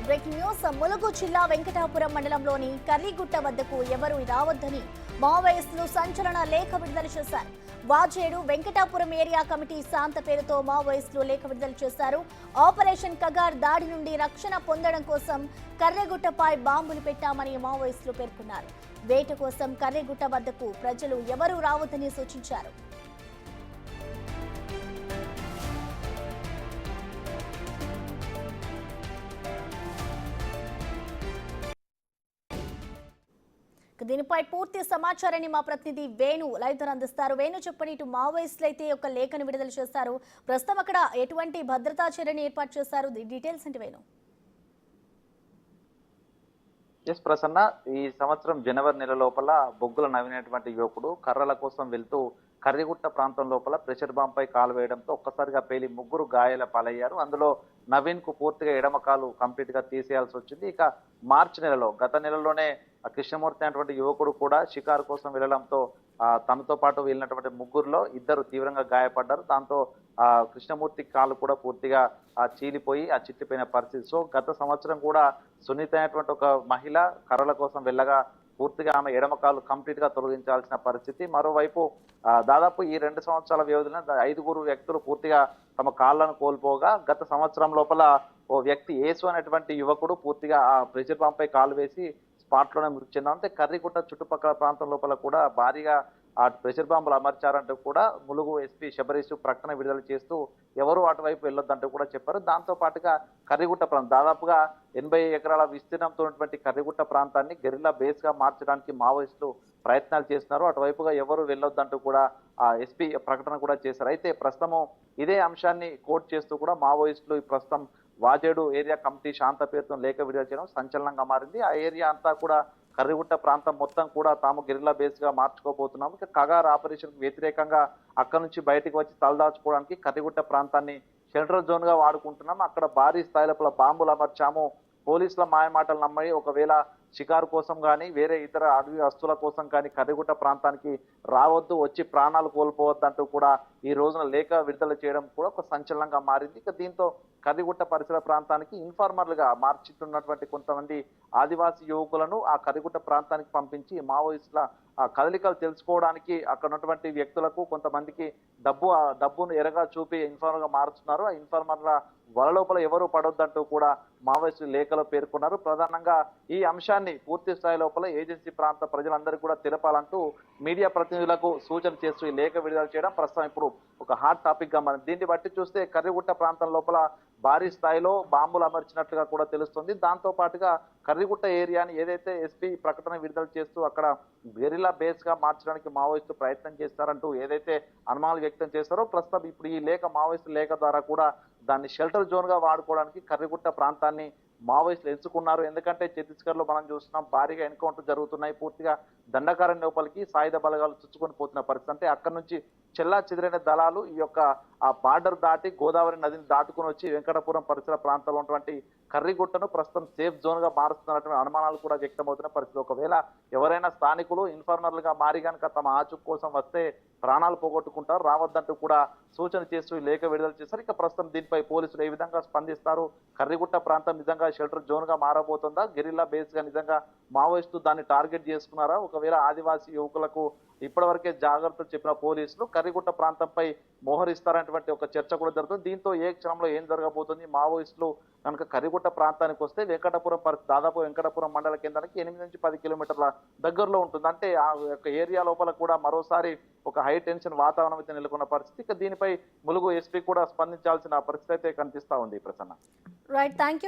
Breaking news. Mulugu జిల్లా వెంకటాపురం మండలంలోని కర్రీగుట్ట వద్దకు ఎవరు రావద్దని మావోయిస్టులు సంచలన లేఖ విడుదల చేశారు. వాజేడు వెంకటాపురం ఏరియా కమిటీ శాంత పేరుతో మావోయిస్టులు లేఖ విడుదల చేశారు. ఆపరేషన్ కగార్ దాడి నుండి రక్షణ పొందడం కోసం కర్రెగుట్టపై బాంబులు పెట్టామని మావోయిస్టులు పేర్కొన్నారు. వేట కోసం కర్రెగుట్ట వద్దకు ప్రజలు ఎవరూ రావద్దని సూచించారు. దీనిపై పూర్తి సమాచారాన్ని మా ప్రతినిధి వేణు లైవ్ ద్వారా అందిస్తారు. వేణు, చెప్పండి. ఇటు మావోయిస్టులు అయితే ఒక లేఖను విడుదల చేశారు. ప్రస్తుతం అక్కడ ఎటువంటి భద్రతా చర్యను ఏర్పాటు చేశారు? డీటెయిల్స్ అంటే వేణు. ఎస్ ప్రసన్న, ఈ సంవత్సరం జనవరి నెల లోపల బొగ్గుల నవ్వినటువంటి యువకుడు కర్రల కోసం వెళ్తూ కర్రిగుట్ట ప్రాంతం లోపల ప్రెషర్ బాంబ్ పై కాలు వేయడంతో ఒక్కసారిగా పేలి ముగ్గురు గాయాల పాలయ్యారు. అందులో నవీన్ కు పూర్తిగా ఎడమకాలు కంప్లీట్ గా తీసేయాల్సి వచ్చింది. ఇక మార్చి నెలలో, గత నెలలోనే కృష్ణమూర్తి అనేటువంటి యువకుడు కూడా షికారు కోసం వెళ్లడంతో తనతో పాటు వెళ్ళినటువంటి ముగ్గురులో ఇద్దరు తీవ్రంగా గాయపడ్డారు. దాంతో కృష్ణమూర్తి కాలు కూడా పూర్తిగా చీలిపోయి చిట్టిపోయిన పరిస్థితి. సో గత సంవత్సరం కూడా సునీత అయినటువంటి ఒక మహిళ కర్రల కోసం వెళ్ళగా పూర్తిగా ఆమె ఎడమకాలు కంప్లీట్ గా తొలగించాల్సిన పరిస్థితి. మరోవైపు దాదాపు ఈ 2 సంవత్సరాల వ్యవధిలో 5 వ్యక్తులు పూర్తిగా తమ కాళ్లను కోల్పోగా గత సంవత్సరం లోపల ఓ వ్యక్తి యేసు అనేటువంటి యువకుడు పూర్తిగా ఆ ప్రెషర్ పంప్ పై కాలు వేసి స్పాట్ లోనే మృతి చెందాం. అంటే కర్రిగుట్ట చుట్టుపక్కల ప్రాంతం లోపల కూడా భారీగా ఆ ప్రెషర్ బాంబులు అమర్చారంటూ కూడా ములుగు ఎస్పీ శబరీష్ ప్రకటన విడుదల చేస్తూ ఎవరు అటువైపు వెళ్ళొద్దంటూ కూడా చెప్పారు. దాంతో పాటుగా కర్రిగుట్ట ప్రాంతం దాదాపుగా 80 ఎకరాల విస్తీర్ణంతో ఉన్నటువంటి కర్రిగుట్ట ప్రాంతాన్ని గెరిల్లా బేస్ గా మార్చడానికి మావోయిస్టులు ప్రయత్నాలు చేస్తున్నారు. అటువైపుగా ఎవరు వెళ్ళొద్దంటూ కూడా ఎస్పీ ప్రకటన కూడా చేశారు. అయితే ప్రస్తుతం ఇదే అంశాన్ని కోట్ చేస్తూ కూడా మావోయిస్టులు ప్రస్తుతం వాజేడు ఏరియా కమిటీ శాంత పేరుతో లేఖ విడుదల చేయడం సంచలనంగా మారింది. ఆ ఏరియా అంతా కూడా కర్రిగుట్ట ప్రాంతం మొత్తం కూడా తాము గెరిల్లా బేస్ గా మార్చుకోబోతున్నాము. ఇక కగార్ ఆపరేషన్ కు వ్యతిరేకంగా అక్కడి నుంచి బయటకు వచ్చి తలదాచుకోవడానికి కర్రిగుట్ట ప్రాంతాన్ని షెల్టర్ జోన్ గా వాడుకుంటున్నాము. అక్కడ భారీ స్థాయిలో బాంబులు అమర్చాము. పోలీసుల మాయమాటలు నమ్మి ఒకవేళ షికారు కోసం కానీ వేరే ఇతర అడవి వస్తువుల కోసం కానీ కర్రిగుట్ట ప్రాంతానికి రావద్దు, వచ్చి ప్రాణాలు కోల్పోవద్దు అంటూ కూడా ఈ రోజున లేఖ విడుదల చేయడం కూడా ఒక సంచలనంగా మారింది. ఇక దీంతో కర్రిగుట్ట పరిసర ప్రాంతానికి ఇన్ఫార్మర్లుగా మార్చుతున్నటువంటి కొంతమంది ఆదివాసీ యువకులను ఆ కర్రిగుట్ట ప్రాంతానికి పంపించి మావోయిస్టుల కదలికలు తెలుసుకోవడానికి అక్కడ ఉన్నటువంటి వ్యక్తులకు కొంతమందికి డబ్బును ఎరగా చూపి ఇన్ఫార్మర్ గా మారుతున్నారు. ఆ ఇన్ఫార్మర్ల వల లోపల ఎవరు పడొద్దంటూ కూడా మావోయిస్టులు లేఖలో పేర్కొన్నారు. ప్రధానంగా ఈ అంశాన్ని పూర్తి స్థాయి లోపల ఏజెన్సీ ప్రాంత ప్రజలందరికీ కూడా తెలపాలంటూ మీడియా ప్రతినిధులకు సూచన చేస్తూ ఈ లేఖ విడుదల చేయడం ప్రస్తుతం ఇప్పుడు ఒక హాట్ టాపిక్ గా మారింది. దీన్ని బట్టి చూస్తే కర్రిగుట్ట ప్రాంతం లోపల భారీ స్థాయిలో బాంబులు అమర్చినట్లుగా కూడా తెలుస్తుంది. దాంతో పాటుగా కర్రిగుట్ట ఏరియాని ఏదైతే ఎస్పీ ప్రకటన విడుదల చేస్తూ అక్కడ గెరిల్లా బేస్ గా మార్చడానికి మావోయిస్టులు ప్రయత్నం చేస్తారంటూ ఏదైతే అనుమానాలు వ్యక్తం చేస్తారో ప్రస్తుతం ఇప్పుడు ఈ లేఖ మావోయిస్టు లేఖ ద్వారా కూడా దాన్ని షెల్టర్ జోన్ గా వాడుకోవడానికి కర్రిగుట్ట ప్రాంతాన్ని మావోయిస్టులు ఎంచుకున్నారు. ఎందుకంటే ఛత్తీస్గఢ్ లో మనం చూస్తున్నాం భారీగా ఎన్కౌంటర్ జరుగుతున్నాయి. పూర్తిగా దండకారణ్య లోపలికి సాయుధ బలగాలు చుచ్చుకొని పోతున్న పరిస్థితి. అంటే అక్కడ నుంచి చెల్లా చెదిరైన దళాలు ఈ యొక్క ఆ బార్డర్ దాటి గోదావరి నదిని దాటుకుని వచ్చి వెంకటపురం పరిసర ప్రాంతాల్లో ఉన్నటువంటి కర్రిగుట్టను ప్రస్తుతం సేఫ్ జోన్ గా మారుస్తున్నటువంటి అనుమానాలు కూడా వ్యక్తమవుతున్న పరిస్థితి. ఒకవేళ ఎవరైనా స్థానికులు ఇన్ఫార్మర్లుగా మారి కనుక తమ ఆచూకు కోసం వస్తే ప్రాణాలు పోగొట్టుకుంటారు, రావద్దంటూ కూడా సూచన చేస్తూ లేఖ విడుదల చేశారు. ఇక ప్రస్తుతం దీనిపై పోలీసులు ఏ విధంగా స్పందిస్తారు? కర్రిగుట్ట ప్రాంతం నిజంగా షెల్టర్ జోన్ గా మారబోతుందా? గెరిల్లా బేస్ గా నిజంగా మావోయిస్టు దాన్ని టార్గెట్ చేసుకున్నారా? ఒకవేళ ఆదివాసీ యువకులకు ఇప్పటివరకే జాగ్రత్తలు చెప్పిన పోలీసులు కర్రిగుట్ట ప్రాంతంపై మోహరిస్తారనేటువంటి ఒక చర్చ కూడా జరుగుతుంది. దీంతో ఏ క్షణంలో ఏం జరగబోతుంది? మావోయిస్టులు కనుక కర్రిగుట్ట ప్రాంతానికి వస్తే వెంకటపురం దాదాపు వెంకటపురం మండల కేంద్రానికి 8 నుంచి 10 కిలోమీటర్ల దగ్గరలో ఉంటుంది. అంటే ఆ యొక్క ఏరియా లోపల కూడా మరోసారి ఒక హై టెన్షన్ వాతావరణం అయితే నెలకొన్న పరిస్థితి. ఇక దీనిపై ములుగు ఎస్పీ కూడా స్పందించాల్సిన పరిస్థితి అయితే కనిపిస్తా ఉంది. ప్రసన్న. Right, thank you.